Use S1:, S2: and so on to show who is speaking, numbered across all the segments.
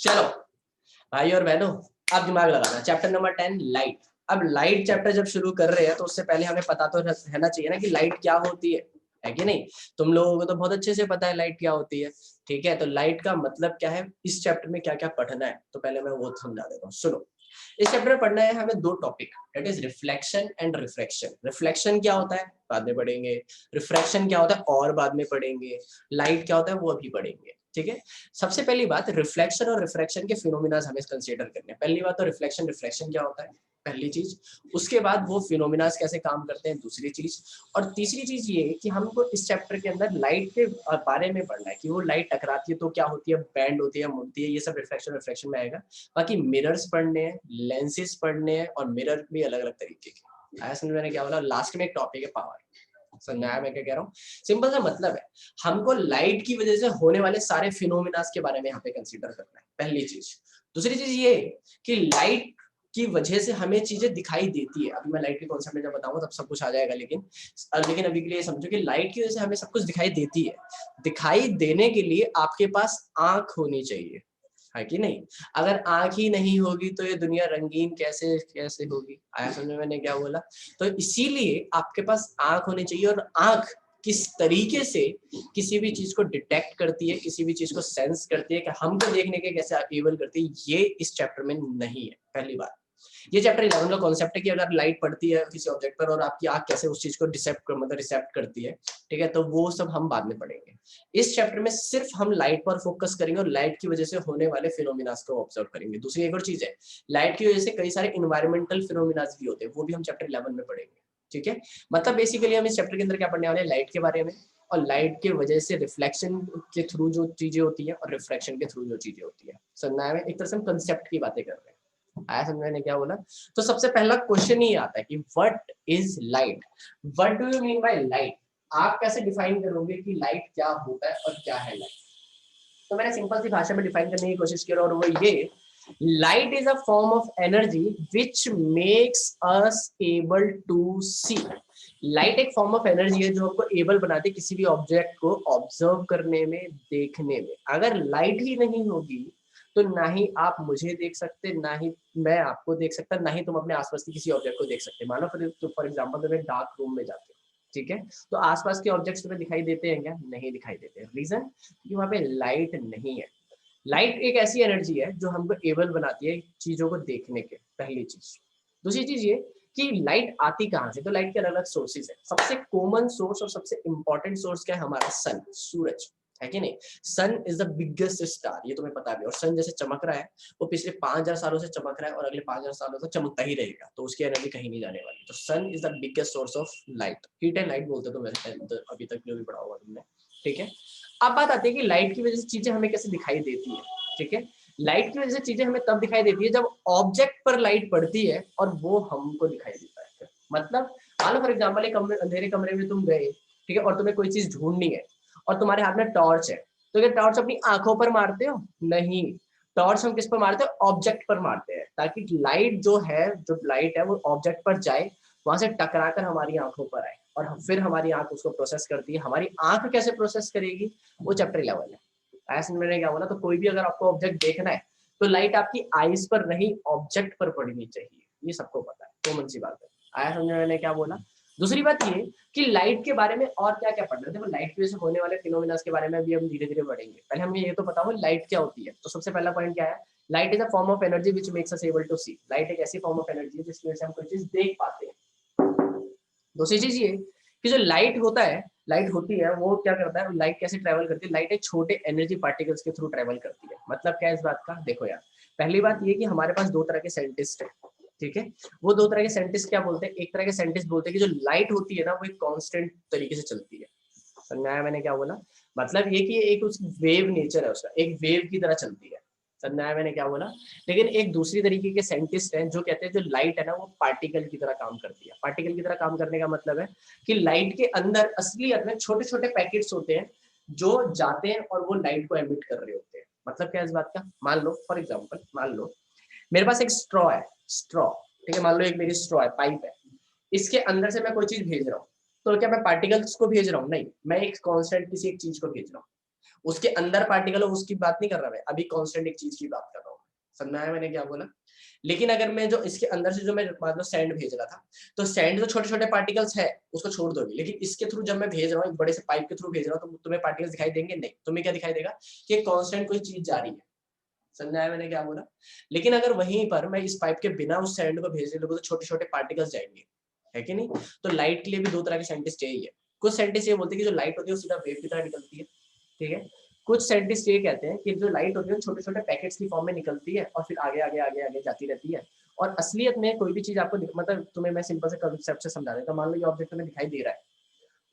S1: चलो भाई और बहनों, अब दिमाग लगाना। Chapter number 10 light. अब लाइट चैप्टर जब शुरू कर रहे हैं तो उससे पहले हमें पता तो रहना चाहिए ना कि लाइट क्या होती है कि नहीं। तुम लोगों को तो बहुत अच्छे से पता है लाइट क्या होती है, ठीक है। तो लाइट का मतलब क्या है, इस चैप्टर में क्या क्या पढ़ना है, तो पहले मैं वो समझा देता हूँ। सुनो, इस चैप्टर में पढ़ना है हमें दो topic, that is reflection and refraction. Reflection क्या होता है बाद में पढ़ेंगे, रिफ्रैक्शन क्या होता है और बाद में पढ़ेंगे, लाइट क्या होता है वो अभी पढ़ेंगे, ठीक है। सबसे पहली बात, रिफ्लेक्शन और रिफ्रैक्शन के फिनोमिना हमें कंसीडर करने हैं। पहली बात तो रिफ्लेक्शन, रिफ्रैक्शन क्या होता है, पहली चीज। उसके बाद वो फिनोमिना कैसे काम करते हैं, दूसरी चीज। और तीसरी चीज ये कि हमको इस चैप्टर के अंदर लाइट के बारे में पढ़ना है कि वो लाइट टकराती है तो क्या होती है, बैंड होती है, मुड़ती है, ये सब रिफ्लेक्शन रिफ्रैक्शन में आएगा। बाकी मिरर्स पढ़ने हैं, लेंसेज पढ़ने हैं, और मिरर भी अलग अलग तरीके के। आया समझ में क्या बोला। लास्ट में एक टॉपिक है पावर। समझाया मैं क्या कह रहा हूँ। सिंपल सा मतलब है, हमको लाइट की वजह से होने वाले सारे फिनोमिनास के बारे में यहाँ पे कंसीडर करना है, पहली चीज। दूसरी चीज ये कि लाइट की वजह से हमें चीजें दिखाई देती है। अभी मैं लाइट के कॉन्सेप्ट में जब बताऊंगा तब सब कुछ आ जाएगा, लेकिन अभी के लिए समझो कि लाइट की वजह से हमें सब कुछ दिखाई देती है। दिखाई देने के लिए आपके पास आंख होनी चाहिए, है कि नहीं। अगर आंख ही नहीं होगी तो ये दुनिया रंगीन कैसे कैसे होगी। आया समझ में मैंने क्या बोला। तो इसीलिए आपके पास आंख होनी चाहिए, और आंख किस तरीके से किसी भी चीज को डिटेक्ट करती है, किसी भी चीज को सेंस करती है, कि हमको देखने के कैसे एबल करती है, ये इस चैप्टर में नहीं है। पहली बात, ये चैप्टर 11 का कॉन्सेप्ट है कि अगर लाइट पड़ती है किसी ऑब्जेक्ट पर और आपकी आंख कैसे उस चीज को मतलब रिसेप्ट करती है, ठीक है। तो वो सब हम बाद में पढ़ेंगे। इस चैप्टर में सिर्फ हम लाइट पर फोकस करेंगे और लाइट की वजह से होने वाले फिनोमिनास को ऑब्जर्व करेंगे। दूसरी एक और चीज है, लाइट की वजह से कई सारे इन्वायरमेंटल फिनोमिनास भी होते हैं, वो भी हम चैप्टर 11 में पढ़ेंगे, ठीक है। मतलब बेसिकली हम इस चैप्टर के अंदर क्या पढ़ने वाले हैं, लाइट के बारे में, और लाइट के वजह से रिफ्लेक्शन के थ्रू जो चीजें होती है और रिफ्रैक्शन के थ्रू जो चीजें होती है। समझना है, एक तरह से हम कंसेप्ट की बातें कर रहे हैं। आया समझ में क्या बोला। तो सबसे पहला क्वेश्चन ही आता है कि what is light, what do you mean by light. आप कैसे डिफाइन करोगे कि लाइट क्या होता है और क्या है लाइट। तो मैंने सिंपल सी भाषा में डिफाइन करने की कोशिश की, और वो ये, light is a form of energy which makes us able to see. Light एक फॉर्म ऑफ एनर्जी है जो हमको एबल बनाती है किसी भी ऑब्जेक्ट को ऑब्जर्व करने में, देखने में। अगर लाइट ही नहीं होगी तो ना ही आप मुझे देख सकते, ना ही मैं आपको देख सकता, ना ही तुम अपने आसपास के किसी ऑब्जेक्ट को देख सकते। मानो फॉर एग्जांपल तुम एक डार्क रूम में जाते हो, ठीक है, तो आसपास के ऑब्जेक्ट्स तुम्हें दिखाई देते हैं क्या, नहीं दिखाई देते। रीजन, क्योंकि वहां पे लाइट नहीं है। लाइट एक ऐसी एनर्जी है जो हमको एबल बनाती है चीजों को देखने के, पहली चीज। दूसरी चीज ये कि लाइट आती कहाँ से, तो लाइट के अलग अलग सोर्सेज है। सबसे कॉमन सोर्स और सबसे इंपॉर्टेंट सोर्स क्या है, हमारा सन, सूरज, है कि नहीं। सन इज द बिगेस्ट स्टार, ये तुम्हें पता भी। और सन जैसे चमक रहा है, वो पिछले 5000 सालों से चमक रहा है और अगले 5000 सालों तक चमकता ही रहेगा, तो उसकी एनर्जी कहीं नहीं जाने वाली। तो sun is the biggest source of light. Heat and light बोलते तो मैंने अभी तक जो भी पढ़ा होगा तुमने, ठीक है। अब बात आती है कि लाइट की वजह से चीजें हमें कैसे दिखाई देती है, ठीक है। लाइट की वजह से चीजें हमें तब दिखाई देती है जब ऑब्जेक्ट पर लाइट पड़ती है और वो हमको दिखाई देता है। मतलब मान लो फॉर एग्जाम्पल एक अंधेरे कमरे में तुम गए, ठीक है, और तुम्हें कोई चीज ढूंढनी है और तुम्हारे हाथ में टॉर्च है, तो क्या टॉर्च अपनी आंखों पर मारते हो, नहीं। टॉर्च हम किस पर मारते हैं, ऑब्जेक्ट पर मारते हैं, ताकि लाइट जो है, जो लाइट है वो ऑब्जेक्ट पर जाए, वहां से टकराकर हमारी आंखों पर आए, और फिर हमारी आंख उसको प्रोसेस करती है। हमारी आंख कैसे प्रोसेस करेगी, वो चैप्टर 11 है। ऐसे मैंने क्या बोला। तो कोई भी अगर आपको ऑब्जेक्ट देखना है तो लाइट आपकी आईज पर नहीं, ऑब्जेक्ट पर पड़नी चाहिए, ये सबको पता है, कॉमन सी बात है। आया समझ में मैंने क्या बोला। दूसरी बात ये कि लाइट के बारे में और क्या क्या पढ़ना है। देखो, लाइट की वजह से होने वाले फिनोमिना के बारे में भी हम धीरे धीरे बढ़ेंगे। पहले हमें ये तो पता हो लाइट क्या होती है। तो सबसे पहला पॉइंट क्या है, light is a form of energy which makes us able to see. Light एक ऐसी फॉर्म ऑफ एनर्जी है जिसकी वजह से हम कोई चीज देख पाते हैं। दूसरी चीज ये कि जो लाइट होता है, लाइट होती है, वो क्या करता है, लाइट कैसे ट्रेवल करती है, लाइट एक छोटे एनर्जी पार्टिकल्स के थ्रू ट्रेवल करती है। मतलब क्या है इस बात का, देखो यार, पहली बात ये कि हमारे पास दो तरह के साइंटिस्ट हैं, ठीक है। वो दो तरह के साइंटिस्ट क्या बोलते हैं, एक तरह के साइंटिस्ट बोलते हैं कि जो लाइट होती है ना वो एक कांस्टेंट तरीके से चलती है। समझाया मैंने क्या बोला। मतलब ये कि एक उस वेव नेचर है उसका, एक वेव की तरह चलती है। समझाया मैंने क्या बोला। लेकिन एक दूसरी तरीके के साइंटिस्ट हैं जो कहते हैं जो लाइट है ना वो पार्टिकल की तरह काम करती है। पार्टिकल की तरह काम करने का मतलब है कि लाइट के अंदर असलियत में छोटे छोटे पैकेट्स होते हैं जो जाते हैं और वो लाइट को एमिट कर रहे होते हैं। मतलब क्या है इस बात का, मान लो फॉर एग्जाम्पल, मान लो मेरे पास एक स्ट्रॉ है, स्ट्रॉ, ठीक है, मान लो एक मेरी स्ट्रॉ है, पाइप है, इसके अंदर से मैं कोई चीज भेज रहा हूँ, तो क्या मैं पार्टिकल्स को भेज रहा हूँ, नहीं, मैं एक कांस्टेंट किसी एक चीज को भेज रहा हूँ। उसके अंदर पार्टिकल हो उसकी बात नहीं कर रहा मैं, अभी कांस्टेंट एक चीज की बात कर रहा हूँ। समझ आया मैंने क्या बोला? लेकिन अगर मैं जो इसके अंदर से जो मैं मान लो सैंड भेज रहा था, तो सैंड जो छोटे छोटे पार्टिकल्स है उसको छोड़ दोगे, लेकिन इसके थ्रू जब मैं भेज रहा हूँ, एक बड़े से पाइप के थ्रू भेज रहा हूँ, तो तुम्हें पार्टिकल्स दिखाई देंगे नहीं, तुम्हें क्या दिखाई देगा कि कांस्टेंट कोई चीज जा रही है। समझ आया मैंने क्या बोला? लेकिन अगर वहीं पर मैं इस पाइप के बिना उस सैंड को भेजने लगूं तो छोटे छोटे पार्टिकल्स जाएंगे, है कि नहीं? तो लाइट के लिए भी दो तरह के साइंटिस्ट यही है। कुछ साइंटिस्ट ये बोलते हैं कि जो लाइट होती है वो सीधा वेव की तरह निकलती है, ठीक है। कुछ साइंटिस्ट ये कहते हैं कि जो लाइट होती है छोटे छोटे पैकेट्स की फॉर्म में निकलती है और फिर आगे आगे आगे आगे जाती रहती है। और असलियत में कोई भी चीज आपको मतलब तुम्हें मैं सिंपल से कंसेप्ट से समझा देता हूं। मान लो ये ऑब्जेक्ट तुम्हें दिखाई दे रहा है,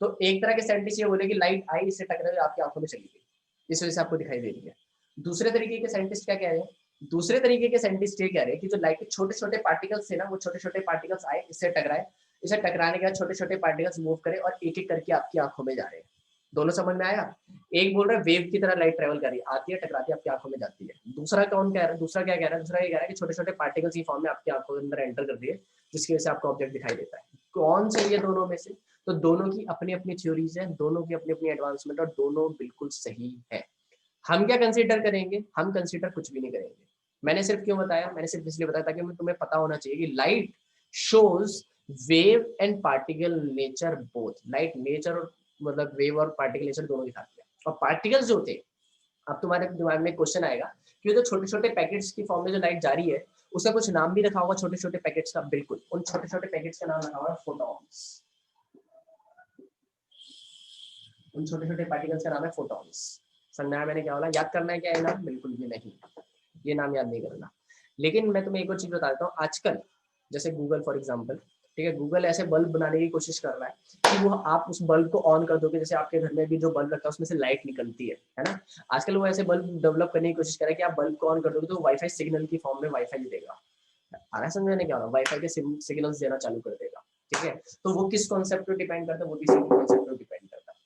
S1: तो एक तरह के साइंटिस्ट ये बोले कि लाइट आई, इससे टकराई, आपकी आंखों में चली गई, इस वजह से आपको दिखाई दे रही है। दूसरे तरीके के साइंटिस्ट क्या कह रहे हैं? दूसरे तरीके के साइंटिस्ट ये कह रहे हैं कि जो लाइट के छोटे छोटे पार्टिकल्स थे ना, वो छोटे छोटे पार्टिकल्स आए, इससे टकराए, इसे टकराने के बाद छोटे छोटे पार्टिकल्स मूव करे और एक एक करके आपकी आंखों में जा रहे हैं। दोनों समझ में आया? एक बोल रहा है वेव की तरह लाइट ट्रेवल कर रही है, आती है, टकराती है, आपकी आंखों में जाती है। दूसरा कौन कह रहा है? दूसरा क्या कह रहा है? दूसरा ये कह रहा है कि छोटे छोटे पार्टिकल्स की फॉर्म में आपकी आंखों के अंदर एंटर कर रही है, जिसकी वजह से आपको ऑब्जेक्ट दिखाई देता है। कौन सही है दोनों में से? तो दोनों की अपनी अपनी थ्योरीज है, दोनों की अपनी अपनी एडवांसमेंट, और दोनों बिल्कुल सही है। हम क्या कंसीडर करेंगे? हम कंसीडर कुछ भी नहीं करेंगे। मैंने सिर्फ क्यों बताया? मैंने सिर्फ इसलिए बताया ताकि तुम्हें पता होना चाहिए कि light shows wave and particle nature both. Light nature और मतलब वेव और पार्टिकल नेचर दोनों दिखाती है। और पार्टिकल्स जो होते हैं, अब तुम्हारे दिमाग में क्वेश्चन आएगा कि जो छोटे छोटे पैकेट्स की फॉर्म में जो लाइट जा रही है, उसका कुछ नाम भी रखा होगा छोटे छोटे पैकेट्स का। बिल्कुल, उन छोटे छोटे पैकेट्स का नाम रखा हुआ है फोटॉन्स। उन छोटे छोटे पार्टिकल्स का नाम है फोटॉन्स। समझा मैंने क्या बोला? याद करना है क्या है नाम? बिल्कुल भी नहीं, ये नाम याद नहीं करना। लेकिन मैं तुम्हें एक और चीज बता देता हूँ। आजकल जैसे गूगल फॉर एग्जांपल, ठीक है, गूगल ऐसे बल्ब बनाने की कोशिश कर रहा है कि वो आप उस बल्ब को ऑन कर दोगे, जैसे आपके घर में भी जो बल्ब रखा है उसमें से लाइट निकलती है ना। आजकल वो ऐसे बल्ब डेवलप करने की कोशिश कर रहा है कि आप बल्ब को ऑन कर दोगे तो वाईफाई सिग्नल की फॉर्म में वाईफाई देगा। आ रहा है समझ में? क्या हो रहा है? वाईफाई के सिग्नल्स देना चालू कर देगा, ठीक है। तो वो किस कॉन्सेप्ट पे डिपेंड करता है? वो किसी कॉन्सेप्ट पे डिपेंड करता है।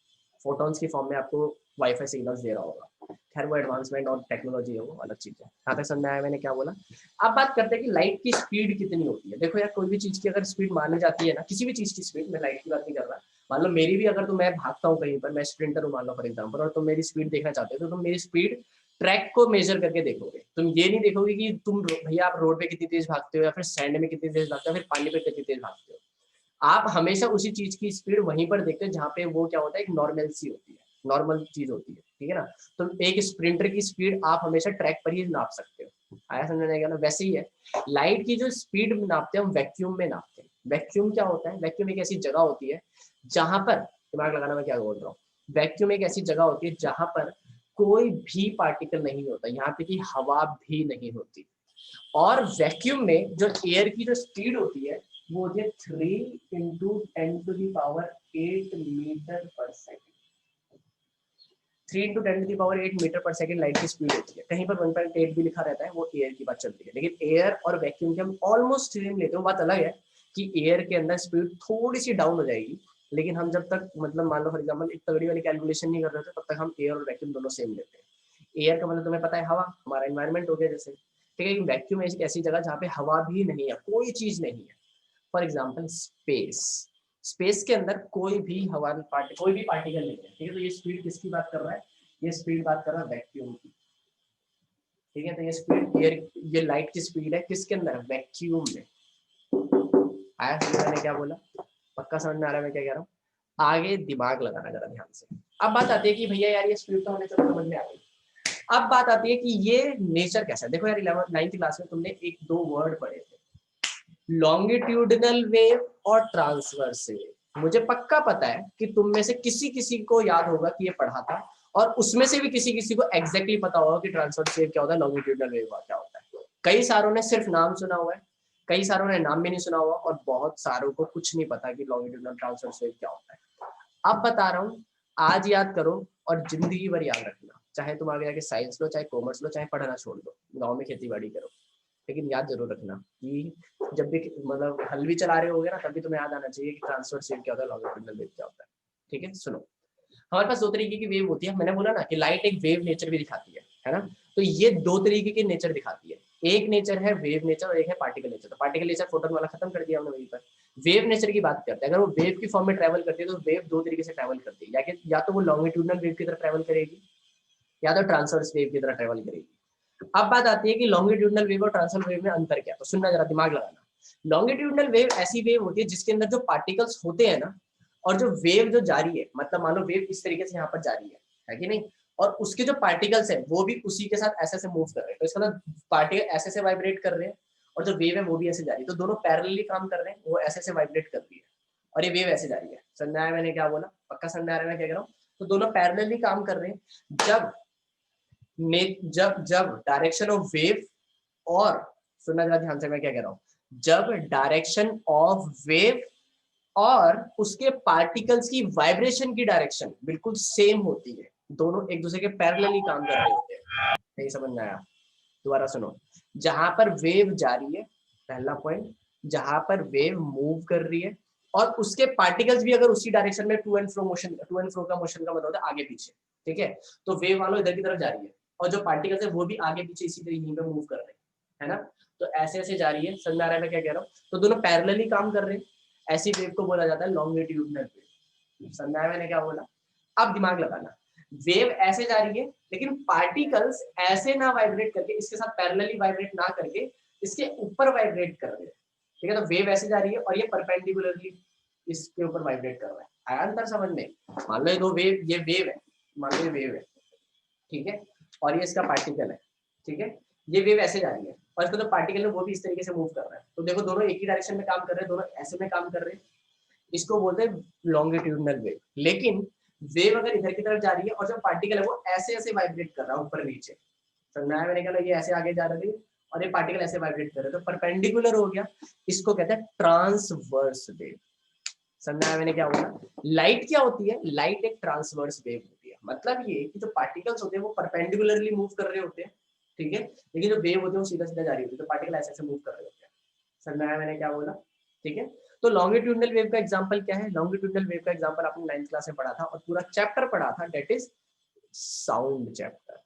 S1: फोटॉन्स की फॉर्म में आपको वाईफाई सिग्नल्स दे रहा होगा। खैर वो एडवांसमेंट और टेक्नोलॉजी है, वो अलग चीज है। यहाँ तक समझ में आया मैंने क्या बोला? अब बात करते हैं कि लाइट की स्पीड कितनी होती है। देखो यार, कोई भी चीज की अगर स्पीड मानी जाती है ना, किसी भी चीज की स्पीड, मैं लाइट की बात नहीं कर रहा, मान लो मेरी भी, अगर तो मैं भागता हूँ कहीं पर, मैं स्प्रिंटर हूँ मान लो फॉर एग्जाम्पल, और तुम मेरी स्पीड देखना चाहते हो, तो तुम मेरी स्पीड ट्रैक को मेजर करके देखोगे। तुम ये नहीं देखोगे कि तुम भैया आप रोड पे कितनी तेज भागते हो, या फिर सैंड में कितनी तेज भागते हो, फिर पानी पे कितनी तेज भागते हो। आप हमेशा उसी चीज की स्पीड वहीं पर देखते हो जहाँ पे वो क्या होता है, एक नॉर्मल सी होती है, नॉर्मल चीज होती है, ठीक है ना। तो एक स्प्रिंटर की स्पीड आप हमेशा ट्रैक पर ही नाप सकते हो। आया समझने का ना? वैसे ही है, लाइट की जो स्पीड नापते हैं हम वैक्यूम में नापते हैं। वैक्यूम क्या होता है? वैक्यूम एक ऐसी जगह होती है जहां पर, दिमाग लगाना मैं क्या बोल रहा हूँ, वैक्यूम एक ऐसी जगह होती है जहां पर कोई भी पार्टिकल नहीं होता, यहाँ पे की हवा भी नहीं होती। और वैक्यूम में जो एयर की जो स्पीड होती है वो होती है 3 × 10⁸ मीटर पर सेकेंड। 3 × 10⁸ मीटर पर सेकेंड लाइट की स्पीड होती है। कहीं पर 1.8 भी लिखा रहता है, वो एयर की बात चलती है। लेकिन एयर और वैक्यूम के हम ऑलमोस्ट सेम लेते हैं। बात अलग है कि एयर के अंदर स्पीड थोड़ी सी डाउन हो जाएगी, लेकिन हम जब तक मतलब मान लो फॉर एग्जाम्पल एक तगड़ी वाली कैलकुलेशन नहीं कर रहे थे, तब तक हम एयर और वैक्यूम दोनों सेम लेते हैं। एयर का मतलब तुम्हें पता है हवा, हमारा एनवायरमेंट हो गया जैसे, ठीक है। वैक्यूम एक ऐसी जगह जहाँ पे हवा भी नहीं है, कोई चीज नहीं है। फॉर एग्जाम्पल स्पेस, स्पेस के अंदर कोई भी हवा कोई भी पार्टिकल नहीं है, ठीक है। तो ये स्पीड किसकी बात कर रहा है? ये स्पीड बात कर रहा है वैक्यूम की, ठीक है। तो ये स्पीड एयर, ये लाइट की स्पीड है किसके अंदर? वैक्यूम में। आया समझ? मैंने क्या बोला? पक्का समझ में आ रहा है मैं क्या कह रहा हूँ? आगे दिमाग लगाना जरा ध्यान से। अब बात आती है कि भैया यार ये स्पीड तो हमें चलो समझ में आ गई। अब बात आती है कि ये नेचर कैसा है। देखो यार 11th 9th क्लास में तुमने एक दो वर्ड पढ़े थे, लॉन्गिट्यूडिनल वेव और ट्रांसवर्स वेव। मुझे पक्का पता है कि तुम में से किसी किसी को याद होगा कि ये पढ़ा था, और उसमें से भी किसी किसी को एग्जैक्टली पता होगा कि ट्रांसवर्स वेव क्या होता है, लॉन्गिट्यूडिनल वेव क्या होता है। कई सारों ने सिर्फ नाम सुना हुआ है, कई सारों ने नाम भी नहीं सुना हुआ, और बहुत सारों को कुछ नहीं पता कि लॉन्गिट्यूडिनल ट्रांसवर्स वेव क्या होता है। अब बता रहा हूँ, आज याद करो और जिंदगी भर याद रखना। चाहे तुम आगे जाके साइंस लो, चाहे कॉमर्स लो, चाहे पढ़ना छोड़ दो, गाँव में खेती बाड़ी करो, लेकिन याद जरूर रखना कि जब भी मतलब हल भी चला रहे होगे ना, तब भी तुम्हें याद आना चाहिए कि ट्रांसफर वेव क्या होता है, लॉन्गिट्यूडिनल वेव क्या होता है, ठीक है। सुनो, हमारे पास दो तरीके की वेव होती है। मैंने बोला ना कि लाइट एक वेव नेचर भी दिखाती है ना। तो ये दो तरीके की नेचर दिखाती है। एक नेचर है वेव नेचर और एक है पार्टिकल नेचर। तो पार्टिकल नेचर फोटोन वाला खत्म कर दिया हमने वहीं पर। वेव नेचर की बात करते हैं। अगर वो वेव की फॉर्म में ट्रेवल करती है तो वेव दो तरीके से ट्रेवल करती है, या तो वो लॉन्गिट्यूडिनल वेव की तरफ ट्रेवल करेगी, या तो ट्रांसवर्स वेव की तरह ट्रेवल करेगी। अब बात आती है कि लॉन्गिट्यूडनल वेव और ट्रांसवर्स वेव में अंतर क्या है, तो सुनना जरा, दिमाग लगाना। लॉन्गिट्यूडनल वेव ऐसी वेव होती है जिसके अंदर जो पार्टिकल्स होते हैं ना, और जो वेव जो जारी है, मतलब मान लो वेव इस तरीके से यहाँ पर जारी है कि नहीं, और उसके जो पार्टिकल्स है वो भी उसी के साथ ऐसे ऐसे मूव कर रहे हैं, तो इसका मतलब पार्टिकल ऐसे ऐसे वाइब्रेट कर रहे हैं और जो वेव है वो भी ऐसे जा रही है, तो दोनों पैरेलली काम कर रहे हैं, वो ऐसे ऐसे वाइब्रेट कर रही है और ये वेव ऐसे जा रही है। समझ में आया मैंने क्या बोला? पक्का समझ में आ रहा है मैं क्या कह रहा हूँ? तो दोनों पैरेलली काम कर रहे हैं। जब जब डायरेक्शन ऑफ वेव और, सुनना जरा ध्यान से मैं क्या कह रहा हूँ, जब डायरेक्शन ऑफ वेव और उसके पार्टिकल्स की वाइब्रेशन की डायरेक्शन बिल्कुल सेम होती है, दोनों एक दूसरे के पैरेलली काम कर रहे होते हैं। नहीं समझ में आया? दोबारा सुनो, जहां पर वेव जा रही है, पहला पॉइंट, जहां पर वेव मूव कर रही है और उसके पार्टिकल्स भी अगर उसी डायरेक्शन में to and fro motion, to and fro का मोशन का मतलब होता है आगे पीछे, ठीक है, तो वेव वालों इधर की तरफ जा रही है और जो पार्टिकल्स है वो भी आगे पीछे इसी तरीके पे मूव कर रहे हैं, है ना, तो ऐसे ऐसे जा रही है। समझ में आ रहा है मैं क्या कह रहा हूँ? तो दोनों पैरेलली काम कर रहे हैं, ऐसी वेव को बोला जाता है लॉन्गिट्यूडनल वेव। समझ में आया मैंने क्या बोला? अब दिमाग लगाना, वेव ऐसे जा रही है लेकिन पार्टिकल्स ऐसे ना वाइब्रेट करके, इसके साथ पैरेलली वाइब्रेट ना करके इसके ऊपर वाइब्रेट कर रहे हैं, ठीक है, तो वेव ऐसे जा रही है और ये परपेंडिकुलरली इसके ऊपर वाइब्रेट कर रहा है। आया अंतर समझ में? मान लो ये दो वेव, ये वेव है, मान लो ये वेव है, ठीक है, और ये इसका पार्टिकल है, ठीक है, ये वेव ऐसे जा रही है और इसका जो पार्टिकल है वो भी इस तरीके से मूव कर रहा है, तो देखो दोनों एक ही डायरेक्शन में काम कर रहे हैं, दोनों ऐसे में काम कर रहे हैं, इसको बोलते हैं लॉन्गिट्यूडनल वेव। लेकिन वेव अगर इधर की तरफ जा रही है और जो पार्टिकल है वो ऐसे ऐसे वाइब्रेट कर रहा है ऊपर नीचे, समझना है मैंने क्या? ये ऐसे आगे जा रही है और ये पार्टिकल ऐसे वाइब्रेट कर रहे हैं, तो परपेंडिकुलर हो गया, इसको कहते हैं ट्रांसवर्स वेव। समझना है मैंने क्या बोला? लाइट क्या होती है? लाइट एक ट्रांसवर्स वेव होती है, मतलब ये कि जो पार्टिकल्स होते हैं वो परपेंडिकुलरली मूव कर रहे होते हैं, ठीक है, लेकिन जो वेव होती है वो सीधा सीधा जा रही होती है, तो पार्टिकल ऐसे ऐसे मूव कर रहे होते हैं। समझना है मैंने क्या बोला? ठीक है, तो लॉन्गिट्यूडनल वेव का एग्जांपल क्या है? लॉन्गिट्यूडनल वेव का एग्जांपल आपने 9th क्लास में पढ़ा था और पूरा चैप्टर पढ़ा था, that is sound chapter.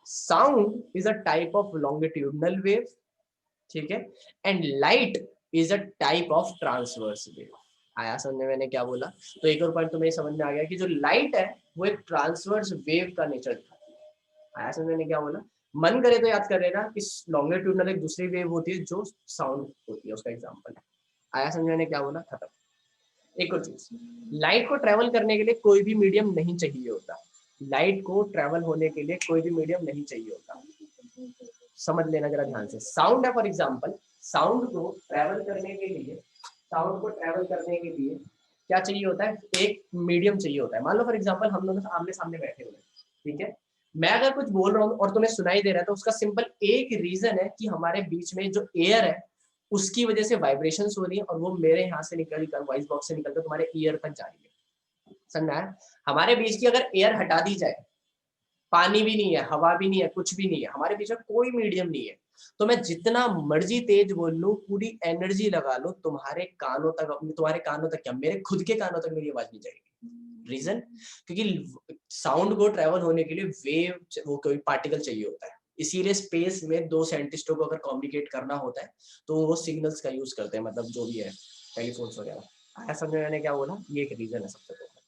S1: Sound is a type of longitudinal wave, ठीक है, and light is a type of transverse wave. आया समझ में मैंने क्या बोला? तो एक और पॉइंट तुम्हें समझ में आ गया कि जो लाइट है वो एक ट्रांसवर्स वेव का नेचर दिखाती है। आया समझ में मैंने क्या बोला? मन करे तो याद कर लेना कि लॉन्गिट्यूडनल एक दूसरी वेव होती है जो साउंड होती है, उसका एग्जांपल है। आया समझ में क्या बोला? खत्म। एक और चीज, लाइट को ट्रेवल करने के लिए कोई भी मीडियम नहीं चाहिए होता। लाइट को ट्रेवल होने के लिए कोई भी मीडियम नहीं चाहिए होता, समझ लेना जरा ध्यान से। साउंड है फॉर एग्जांपल, साउंड को ट्रेवल करने के लिए, साउंड को ट्रेवल करने के लिए क्या चाहिए होता है? एक मीडियम चाहिए होता है। मान लो फॉर एग्जांपल हम दोनों आमने सामने बैठे हुए हैं, ठीक है, मैं अगर कुछ बोल रहा हूँ और तुम्हें सुनाई दे रहा है तो उसका सिंपल एक रीजन है कि हमारे बीच में जो एयर है उसकी वजह से वाइब्रेशंस हो रही है और वो मेरे यहाँ से निकल कर वॉइस बॉक्स से निकलकर तुम्हारे ईयर तक जा रही है। समझा है? हमारे बीच की अगर एयर हटा दी जाए, पानी भी नहीं है, हवा भी नहीं है, कुछ भी नहीं है, हमारे बीच में कोई मीडियम नहीं है, तो मैं जितना मर्जी तेज बोल लूं, पूरी एनर्जी लगा लो, तुम्हारे कानों तक, तुम्हारे कानों तक क्या, मेरे खुद के कानों तक मेरी आवाज नहीं जाएगी। रीजन, क्योंकि साउंड को ट्रेवल होने के लिए वेव, वो कोई पार्टिकल चाहिए होता है, इसीलिए स्पेस में दो साइंटिस्टों को अगर कम्युनिकेट करना होता है तो वो सिग्नल्स का यूज करते हैं, मतलब जो भी है टेलीफोन्स वगैरह। आया समझ में मैंने क्या बोला? ये एक रीजन है सबसे पहले।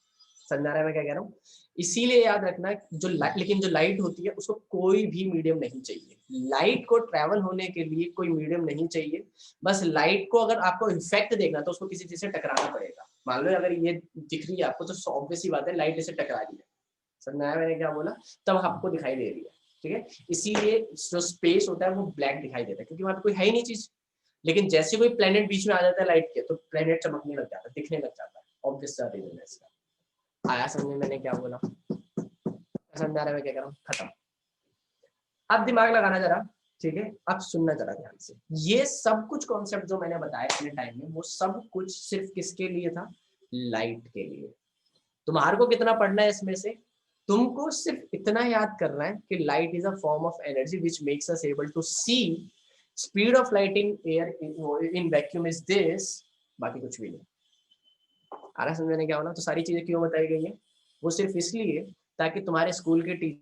S1: समझ आ रहा है मैं क्या कह रहा हूँ? इसीलिए याद रखना, जो लेकिन जो लाइट होती है उसको कोई भी मीडियम नहीं चाहिए। लाइट को ट्रेवल होने के लिए कोई मीडियम नहीं चाहिए। बस लाइट को अगर आपको इफेक्ट देखना तो उसको किसी चीज से टकराना पड़ेगा। मान लो अगर ये दिख रही है आपको तो ऑब्वियस सी बात है लाइट इसे टकरा रही है। समझ आया मैंने क्या बोला? तब आपको दिखाई दे रही है, ठीक है। इसीलिए जो स्पेस होता है वो ब्लैक दिखाई देता है क्योंकि वहां पे कोई है ही नहीं चीज। लेकिन जैसे कोई प्लेनेट बीच में आ जाता है लाइट के तो प्लेनेट चमकने लग जाता है, दिखने लग जाता है। ऑब्वियस सा रीजन है इसका। आया समझ में मैंने क्या बोला? समझ आ रहा है मैं क्या कर रहा हूँ? खत्म। अब दिमाग लगाना जरा, ठीक है, अब सुनना जरा ध्यान से। ये सब कुछ कॉन्सेप्ट जो मैंने बताया अपने टाइम में वो सब कुछ सिर्फ किसके लिए था? लाइट के लिए। तुम्हारे को कितना पढ़ना है इसमें से? तुमको सिर्फ इतना याद करना है कि light is a form of energy which makes us able to see. Speed of light in air in vacuum is this. बाकी कुछ भी नहीं। आ रहा समझने क्या होना? तो सारी चीजें क्यों बताई गई है? वो सिर्फ इसलिए ताकि तुम्हारे स्कूल के टीचर,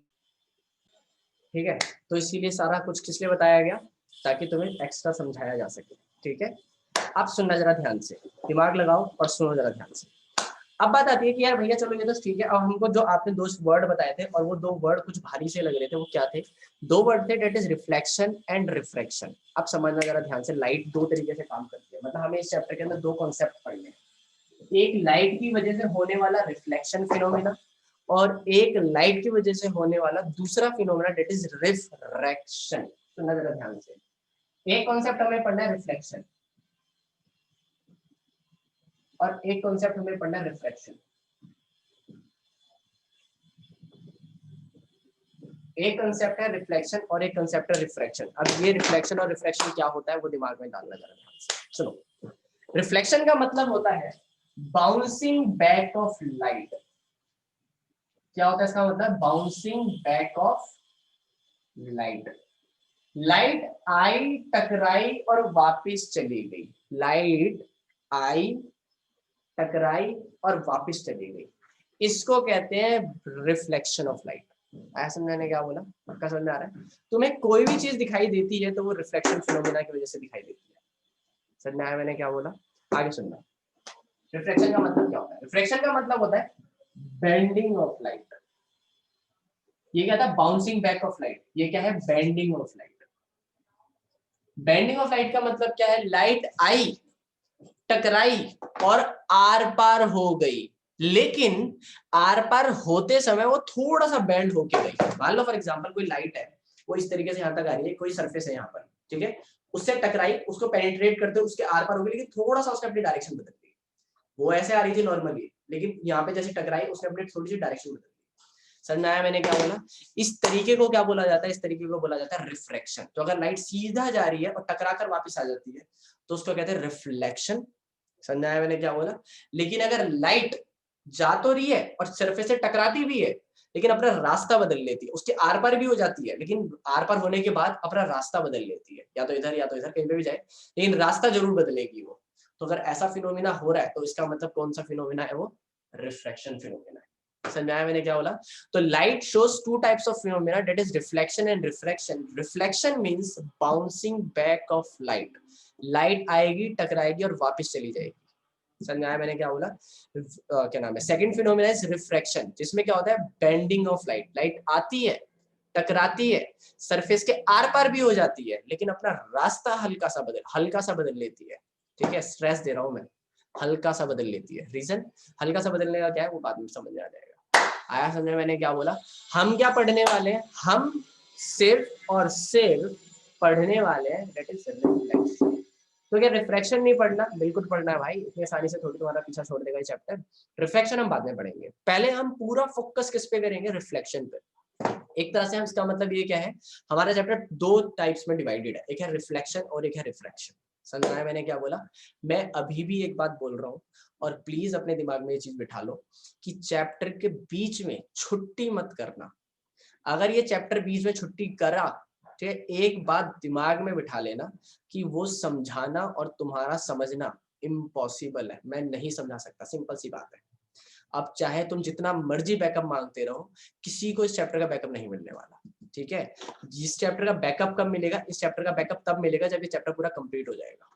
S1: ठीक है, तो इसीलिए सारा कुछ किस लिए बताया गया? ताकि तुम्हें एक्स्ट्रा समझाया जा सके, ठीक है। अब सुनना जरा ध्यान से, दिमाग लगाओ और सुनो जरा ध्यान से। अब बात आती है कि यार भैया चलो ये तो ठीक है, अब हमको जो आपने दो वर्ड बताए थे और वो दो वर्ड कुछ भारी से लग रहे थे, वो क्या थे? दो वर्ड थे, that is reflection and refraction. अब समझना जरा ध्यान से, लाइट दो तरीके से काम करती है, मतलब हमें इस चैप्टर के अंदर दो कॉन्सेप्ट पढ़ने हैं। एक लाइट की वजह से होने वाला रिफ्लेक्शन फिनोमिना, और एक लाइट की वजह से होने वाला दूसरा फिनोमिना, डेट इज रिफ्रैक्शन। सुनना जरा ध्यान से, एक कॉन्सेप्ट हमें पढ़ना है रिफ्लेक्शन और एक कॉन्सेप्ट हमें पढ़ना है रिफ्रैक्शन। एक कंसेप्ट है रिफ्लेक्शन और एक कंसेप्ट है रिफ्रैक्शन। अब ये रिफ्लेक्शन और रिफ्रैक्शन क्या होता है वो दिमाग में डालना जरा ध्यान से सुनो। रिफ्लेक्शन का मतलब होता है बाउंसिंग बैक ऑफ लाइट। क्या होता है इसका मतलब? Bouncing back of light. Light आई, टकराई और वापस चली गई। लाइट आई, टकराई और वापस चली गई, इसको कहते हैं रिफ्लेक्शन ऑफ लाइट। ऐसा समझाने क्या बोला? पक्का समझ में आ रहा है? तुम्हें कोई भी चीज दिखाई देती है तो वो रिफ्लेक्शन फिनोमेना की वजह से दिखाई देती है। समझ में आया मैंने क्या बोला? आगे सुनना। रिफ्लेक्शन का मतलब क्या होता है? रिफ्लेक्शन का मतलब होता है बेंडिंग ऑफ लाइट। ये क्या था? Bouncing back of light. ये क्या है? Bending of light. Bending of light का मतलब क्या है? लाइट आई, टकराई और आर पार हो गई, लेकिन आर पार होते समय वो थोड़ा सा बेंड होके गई। मान लो फॉर एग्जांपल कोई लाइट है, वो इस तरीके से यहां तक आ रही है, कोई सरफेस है यहाँ पर, ठीक है, उससे टकराई, उसको पेनिट्रेट करते उसके आर पार हो गई, लेकिन थोड़ा सा उसने अपनी डायरेक्शन बदल दी। वो ऐसे आ रही थी नॉर्मली, लेकिन यहाँ पे जैसे टकराई उसने अपनी थोड़ी सी डायरेक्शन बदल दी। समझ में आया मैंने क्या बोला? इस तरीके को क्या बोला जाता है? इस तरीके को बोला जाता है रिफ्रैक्शन। तो अगर लाइट सीधा जा रही है और टकरा कर वापस आ जाती है तो उसको कहते हैं रिफ्लेक्शन। समझ आया मैंने क्या बोला? लेकिन अगर लाइट जा तो रही है और सरफेस से टकराती भी है, लेकिन अपना रास्ता बदल लेती है, उसके आर पार भी हो जाती है, लेकिन आर पार होने के बाद अपना रास्ता बदल लेती है, या तो इधर या तो इधर, कहीं पे भी जाए, लेकिन रास्ता जरूर बदलेगी वो। तो अगर ऐसा फिनोमिना हो रहा है तो इसका मतलब कौन सा फिनोमिना है? वो रिफ्रैक्शन फिनोमिना है। समझ आया मैंने क्या बोला? तो light shows two types of phenomena, that is reflection and refraction. Reflection means bouncing back of light. Light आएगी, टकराएगी और वापस चली जाएगी। समझ आया मैंने क्या बोला? क्या नाम है? सेकंड फिनोमेना इज रिफ्रैक्शन, जिसमें क्या होता है? Bending of light. लाइट आती है, टकराती है, सरफेस के आर पार भी हो जाती है, लेकिन अपना रास्ता हल्का सा बदल लेती है। ठीक है, स्ट्रेस दे रहा हूं मैं, हल्का सा बदल लेती है। रीजन हल्का सा बदलने का क्या है वो बाद में समझ में आ जाएगा। आया समझ में मैंने क्या बोला? हम क्या पढ़ने वाले हैं? हम सिर्फ और सिर्फ पढ़ने वाले हैं दैट इज रिफ्लेक्शन। तो क्या रिफ्रैक्शन नहीं पढ़ना? बिल्कुल पढ़ना है भाई, इतनी आसानी से थोड़ी तुम्हारा पीछा छोड़ देगा ये चैप्टर। रिफ्लेक्शन हम बाद में पढ़ेंगे, पहले हम पूरा फोकस किस पे करेंगे? रिफ्लेक्शन पे। एक तरह से हम, इसका मतलब ये क्या है, हमारा चैप्टर दो टाइप्स में डिवाइडेड है, एक है रिफ्लेक्शन और एक है रिफ्रैक्शन। समझ आया मैंने क्या बोला? मैं अभी भी एक बात बोल रहा हूँ, और प्लीज अपने दिमाग में ये चीज बिठा लो कि चैप्टर के बीच में छुट्टी मत करना। अगर ये चैप्टर बीच में छुट्टी करा, ठीक है, एक बात दिमाग में बिठा लेना कि वो समझाना और तुम्हारा समझना इम्पॉसिबल है। मैं नहीं समझा सकता, सिंपल सी बात है। अब चाहे तुम जितना मर्जी बैकअप मांगते रहो, किसी को इस चैप्टर का बैकअप नहीं मिलने वाला। ठीक है, इस चैप्टर का बैकअप कब मिलेगा? इस चैप्टर का बैकअप तब मिलेगा जब ये चैप्टर पूरा कंप्लीट हो जाएगा।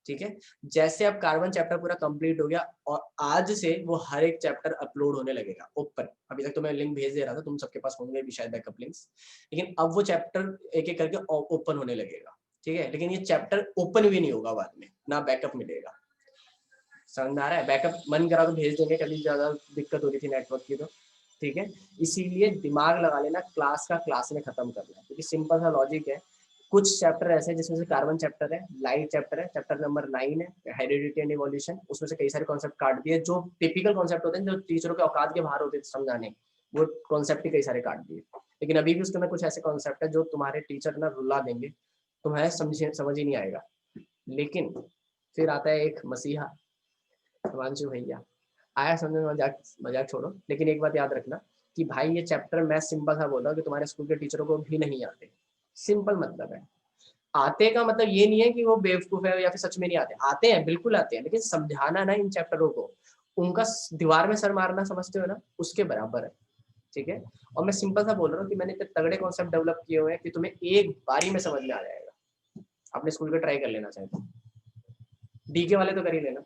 S1: ठीक है, जैसे अब कार्बन चैप्टर पूरा कंप्लीट हो गया और आज से वो हर एक चैप्टर अपलोड होने लगेगा ओपन। अभी तक तो मैं लिंक भेज दे रहा था, तुम सबके पास होंगे भी शायद बैकअप लिंक्स, लेकिन अब वो चैप्टर एक एक करके ओपन होने लगेगा। ठीक है, लेकिन ये चैप्टर ओपन भी नहीं होगा बाद में, ना बैकअप मिलेगा। समझ आ रहा है? बैकअप मन करा तो भेज देंगे, कभी ज्यादा दिक्कत हो रही थी नेटवर्क की तो। ठीक है, इसीलिए दिमाग लगा लेना, क्लास का क्लास में खत्म करना है, क्योंकि सिंपल सा लॉजिक है। कुछ चैप्टर ऐसे हैं जिसमें से कार्बन चैप्टर है, लाइट चैप्टर है, चैप्टर नंबर 9 है हेरिडिटी एंड इवोल्यूशन, उसमें से कई सारे कॉन्सेप्ट काट दिए जो टिपिकल कॉन्सेप्ट होते हैं, जो टीचरों के औकात के बाहर होते थे समझाने, वो कॉन्सेप्ट ही कई सारे काट दिए। लेकिन अभी भी उसके अंदर कुछ ऐसे कॉन्सेप्ट है जो तुम्हारे टीचर ना रुला देंगे, तुम्हारे समझ ही नहीं आएगा। लेकिन फिर आता है एक मसीहा, हिमांशु भैया, आया समझ में? मजाक मजाक छोड़ो, लेकिन एक बात याद रखना कि भाई ये चैप्टर मैं सिंपल सा बोल रहा हूँ कि तुम्हारे स्कूल के टीचरों को भी नहीं आते। सिंपल मतलब है। आते का मतलब ये नहीं है कि वो बेवकूफ है या फिर सच में नहीं आते, आते हैं, बिल्कुल आते हैं, लेकिन समझाना ना इन चैप्टरों को, उनका दीवार में सर मारना समझते हो ना, उसके बराबर है। ठीक है, और मैं सिंपल सा बोल रहा हूँ कि मैंने इतने तगड़े कॉन्सेप्ट डेवलप किए हुए हैं कि तुम्हें एक बारी में समझ में आ जाएगा। अपने स्कूल का ट्राई कर लेना चाहे तो, डीके वाले तो कर ही लेना।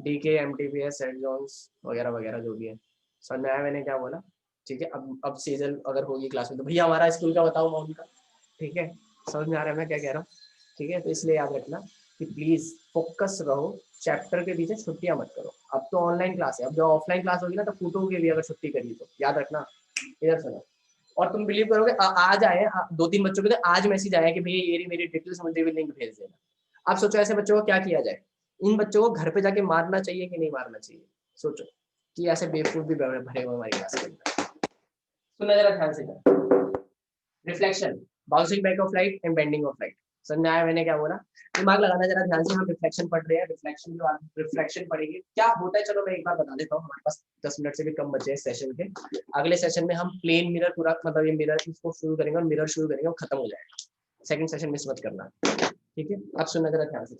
S1: डीके, एमटीपीएस, सेंट जॉन्स वगैरह वगैरह जो भी है। समझ में आया मैंने क्या बोला? ठीक है, अब सीजन अगर होगी क्लास में तो भैया हमारा स्कूल का बताओ, माउंट का। ठीक है, समझ में आ रहा है मैं क्या कह रहा हूँ? ठीक है, तो इसलिए याद रखना कि प्लीज फोकस रहो, चैप्टर के पीछे छुट्टियां मत करो। अब तो ऑनलाइन क्लास है, अब जब ऑफलाइन क्लास होगी ना तो फूटोगे भी अगर छुट्टी करी तो, याद रखना। इधर सुनो, और तुम बिलीव करोगे आज आए 2-3 बच्चों के तो आज मैसेज आया कि भैया ये मेरी डिटेल्स मुझे भी लिंक भेज देना। अब सोचो ऐसे बच्चों को क्या किया जाए? इन बच्चों को घर पे जाके मारना चाहिए कि नहीं मारना चाहिए? सोचो कि ऐसे बेवकूफ भी भरे हुए हमारी क्लास के अंदर। सुनना जरा ध्यान से। Reflection, bouncing back of light and bending of light. समझ आया मैंने क्या बोला? दिमाग लगाना जरा ध्यान से। हम रिफ्लेक्शन पढ़ रहे हैं, रिफ्लेक्शन के बाद रिफ्लेक्शन पढ़ेंगे क्या होता है। चलो मैं एक बार बता देता हूँ, हमारे पास 10 मिनट से भी कम बचे हैं सेशन के। अगले सेशन में हम प्लेन मिरर पूरा मतलब ये मिरर इसको शुरू करेंगे और मिरर शुरू करेंगे और खत्म हो जाएगा। सेकंड सेशन मिस मत करना, ठीक है? अब सुनना जरा ध्यान से।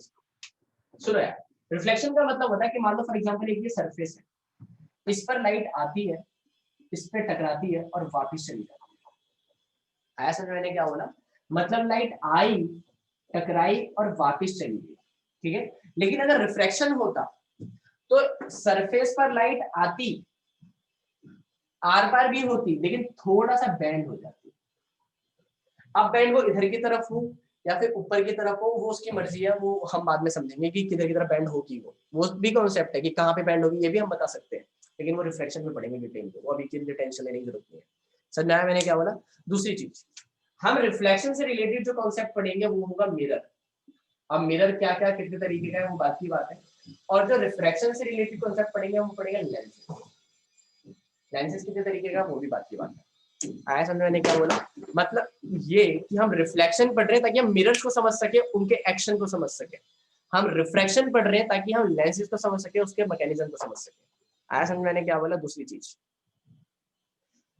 S1: सुनो यार, रिफ्लेक्शन का मतलब होता है कि मान लो फॉर एग्जांपल एक ये सरफेस है, इस पर लाइट आती है, इस पे टकराती है और वापस चली जाती है। आया समझ मैंने क्या बोला? मतलब लाइट आई, टकराई और वापस चली गई, ठीक है? लेकिन अगर रिफ्रैक्शन होता तो सरफेस पर लाइट आती, आर पार भी होती, लेकिन थोड़ा सा बैंड हो जाती। अब बैंड वो इधर की तरफ हो या फिर ऊपर की तरफ हो, वो उसकी मर्जी है, वो हम बाद में समझेंगे कि किधर की तरफ बैंड होगी। वो भी कॉन्सेप्ट है कि कहाँ पे बैंड होगी, ये भी हम बता सकते हैं, लेकिन वो रिफ्लेक्शन में पढ़ेंगे डिटेल में, वो अभी के लिए टेंशन लेने की जरूरत नहीं है। समझ आया मैंने क्या बोला? दूसरी चीज, हम रिफ्लेक्शन से रिलेटेड जो कॉन्सेप्ट पढ़ेंगे वो होगा मिरर। अब मिरर क्या क्या कितने तरीके का है वो बात की बात है। और जो रिफ्रैक्शन से रिलेटेड कॉन्सेप्ट पढ़ेंगे वो पढ़ेगा लेंसेज। लेंसेज कितने तरीके का वो भी बात की बात है। आया समझ मैंने क्या बोला? मतलब ये कि हम रिफ्लेक्शन पढ़ रहे हैं ताकि हम मिरर्स को समझ सके, उनके एक्शन को समझ सके। हम रिफ्रैक्शन पढ़ रहे हैं ताकि हम लेंसेज को समझ सके, उसके मैकेनिज्म को समझ सके। आया समझ मैंने क्या बोला? दूसरी चीज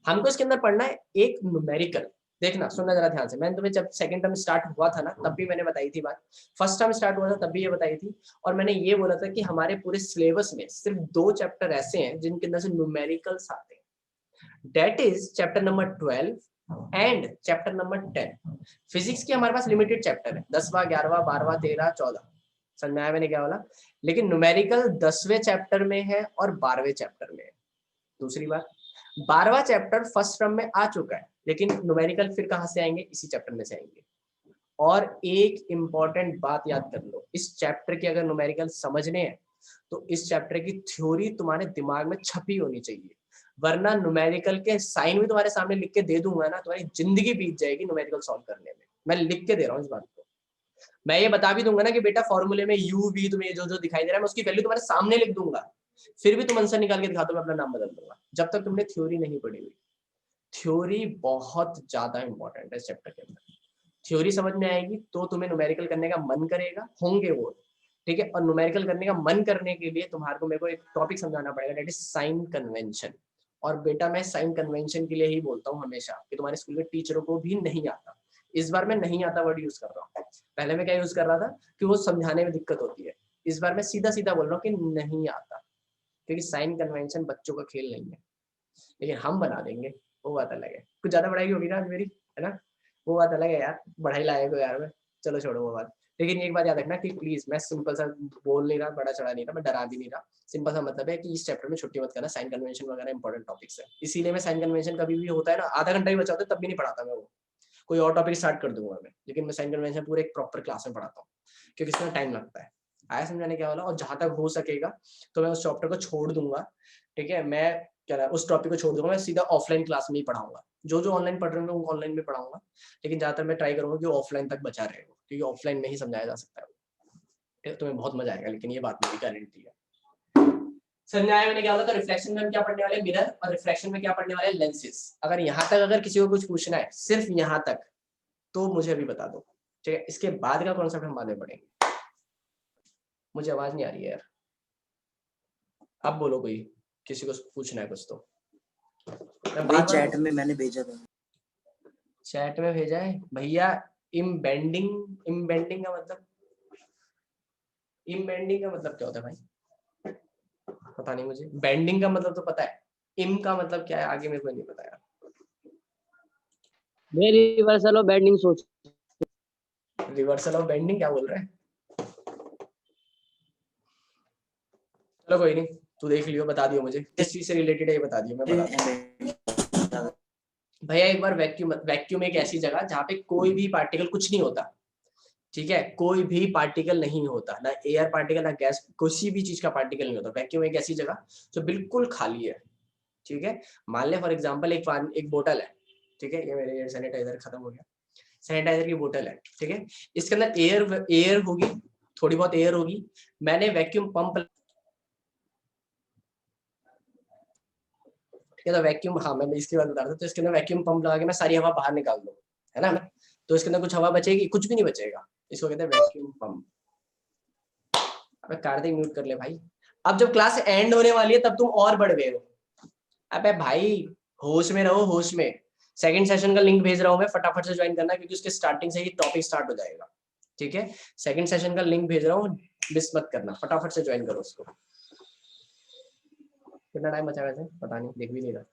S1: हमको इसके अंदर पढ़ना है एक न्यूमेरिकल। देखना, सुनना जरा ध्यान से। मैंने तुम्हें जब सेकंड टर्म स्टार्ट हुआ था ना तब भी मैंने बताई थी बात, फर्स्ट टर्म स्टार्ट हुआ था तब भी ये बताई थी। और मैंने ये बोला था कि हमारे पूरे सिलेबस में सिर्फ 2 चैप्टर ऐसे हैं जिनके अंदर से न्यूमेरिकल्स आते हैं, that is chapter number 12 and chapter number 10। Physics के हमारे पास लिमिटेड चैप्टर है, 10वां 11वां 12वां 13 14। समझ में आया मैंने क्या बोला? लेकिन न्यूमेरिकल 10वें चैप्टर में है और 12वें चैप्टर में है। दूसरी बात, 12वां चैप्टर फर्स्ट टर्म में आ चुका है, लेकिन न्यूमेरिकल फिर कहां से आएंगे? इसी चैप्टर में से आएंगे। और एक इंपॉर्टेंट बात याद कर लो, इस चैप्टर के अगर न्यूमेरिकल समझने हैं तो इस चैप्टर की थ्योरी तुम्हारे दिमाग में छपी होनी चाहिए, वरना न्यूमेरिकल के साइन भी तुम्हारे सामने लिख के दे दूंगा ना, तुम्हारी जिंदगी बीत जाएगी न्यूमेरिकल सॉल्व करने में। मैं लिख के दे रहा हूँ इस बात को। मैं ये बता भी दूंगा ना कि बेटा फॉर्मूले में यू वी तुम्हें जो जो दिखाई दे रहा है मैं उसकी वैल्यू तुम्हारे सामने लिख दूंगा, फिर भी तुम आंसर निकाल के दिखा दो, मैं अपना नाम बदल दूंगा, जब तक तुमने थ्योरी नहीं पढ़ी हुई। थ्योरी बहुत ज्यादा इंपॉर्टेंट है इस चैप्टर के अंदर। थ्योरी समझ में आएगी तो तुम्हें न्यूमेरिकल करने का मन करेगा, होंगे वो, ठीक है? और न्यूमेरिकल करने का मन करने के लिए तुम्हारे को मेरे को एक टॉपिक समझाना पड़ेगा, दैट इज साइन कन्वेंशन। और बेटा मैं साइन कन्वेंशन के लिए ही बोलता हूँ हमेशा कि तुम्हारे स्कूल के टीचरों को भी नहीं आता। इस बार मैं नहीं आता वर्ड यूज कर रहा हूँ, पहले मैं क्या यूज कर रहा था कि वो समझाने में दिक्कत होती है। इस बार मैं सीधा सीधा बोल रहा हूँ कि नहीं आता, क्योंकि साइन कन्वेंशन बच्चों का खेल नहीं है, लेकिन हम बना देंगे, वो बात अलग है। कुछ ज्यादा पढ़ाई होगी ना आज मेरी, है ना? वो बात अलग है यार, बढ़ाई लायक हो यार मैं, चलो छोड़ो वो बात। लेकिन एक बात याद रखना कि प्लीज मैं सिंपल सा बोल नहीं रहा, बड़ा चढ़ा नहीं रहा, मैं डरा भी नहीं रहा। सिंपल सा मतलब है कि इस चैप्टर में छुट्टी मत करना, साइन कन्वेंशन वगैरह इंपॉर्टेंट टॉपिक्स है, इसीलिए मैं साइन कन्वेंशन कभी भी होता है ना आधा घंटा ही बचा होता है तब भी नहीं पढ़ाता मैं वो, कोई और टॉपिक स्टार्ट कर दूंगा मैं, लेकिन मैं साइन कन्वेंशन पूरे एक प्रॉपर क्लास में पढ़ाता हूँ क्योंकि इसमें टाइम लगता है। आया समझाने क्या वाला? और जहां तक हो सकेगा तो मैं उस चैप्टर को छोड़ दूंगा, ठीक है? मैं क्या है उस टॉपिक को छोड़ दूंगा, मैं सीधा ऑफलाइन क्लास में ही पढ़ाऊंगा। जो जो ऑनलाइन पढ़ रहे होंगे उनको ऑनलाइन में पढ़ाऊंगा, लेकिन ज्यादातर मैं ट्राई करूंगा कि ऑफलाइन तक बचा रहे हो, क्योंकि ऑफलाइन में ही समझाया जा सकता है। तुम्हें बहुत मजा आएगा, लेकिन ये बात मेरी गारंटी है। समझाया मैंने क्या बोला? तो रिफ्लेक्शन में हम क्या पढ़ने वाले? मिरर। और रिफ्लेक्शन में क्या पढ़ने वाले? लेंसेज। अगर यहाँ तक अगर किसी को कुछ पूछना है सिर्फ यहाँ तक तो मुझे अभी बता दो, ठीक है? इसके बाद का कॉन्सेप्ट हम बाद में पढ़ेंगे। मुझे आवाज नहीं आ रही है यार, अब बोलो कोई, किसी को पूछना है कुछ तो।
S2: चैट में मैंने भेजा था।
S1: चैट में भेजा है भैया? इम्बेंडिंग, इम्बेंडिंग का मतलब, इम्बेंडिंग का मतलब क्या होता है भाई? पता नहीं मुझे। बेंडिंग का मतलब तो पता है, इम का मतलब क्या है आगे मेरे को नहीं पता यार।
S2: रिवर्सल ऑफ बेंडिंग सोच।
S1: रिवर्सल ऑफ बेंडिंग क्या बोल रहे हैं? चलो कोई नहीं, तू देख लियो, बता दियो मुझे किस चीज से रिलेटेड है, ये बता दियो, मैं बता दूं। भैया एक बार वैक्यूम एक ऐसी जगह जहाँ पे कोई भी पार्टिकल कुछ नहीं होता, ठीक है, कोई भी पार्टिकल नहीं होता, ना एयर पार्टिकल ना गैस, किसी भी चीज का पार्टिकल नहीं होता। वैक्यूम एक ऐसी जगह जो बिल्कुल खाली है, ठीक है। मान ले फॉर एग्जांपल एक बोतल है, ठीक है, ये मेरे सैनिटाइजर खत्म हो गया, सैनिटाइजर की बोतल है, ठीक है, इसके अंदर एयर होगी, थोड़ी बहुत एयर होगी, मैंने वैक्यूम पंप, तो वैक्यूम, हाँ मैं इसके बाद बता रहा था, तो इसके अंदर वैक्यूम पंप लगा के मैं सारी हवा बाहर निकाल दूँ, है ना, तो इसके अंदर कुछ हवा बचेगी? कुछ भी नहीं बचेगा, इसको कहते हैं वैक्यूम पंप। अबे कार्तिक म्यूट कर ले भाई। अब जब क्लास एंड होने वाली है तब तुम और बढ़ गए हो। अबे भाई होश में रहो, होश में। सेकंड सेशन का लिंक भेज रहा हूँ मैं, फटाफट से ज्वाइन करना, क्योंकि उसके स्टार्टिंग से ही टॉपिक स्टार्ट हो जाएगा, ठीक है। सेकंड सेशन का लिंक भेज रहा हूँ, मिस मत करना, फटाफट से ज्वाइन करो उसको। कितना टाइम बचा वैसे पता नहीं, देख भी नहीं रहा।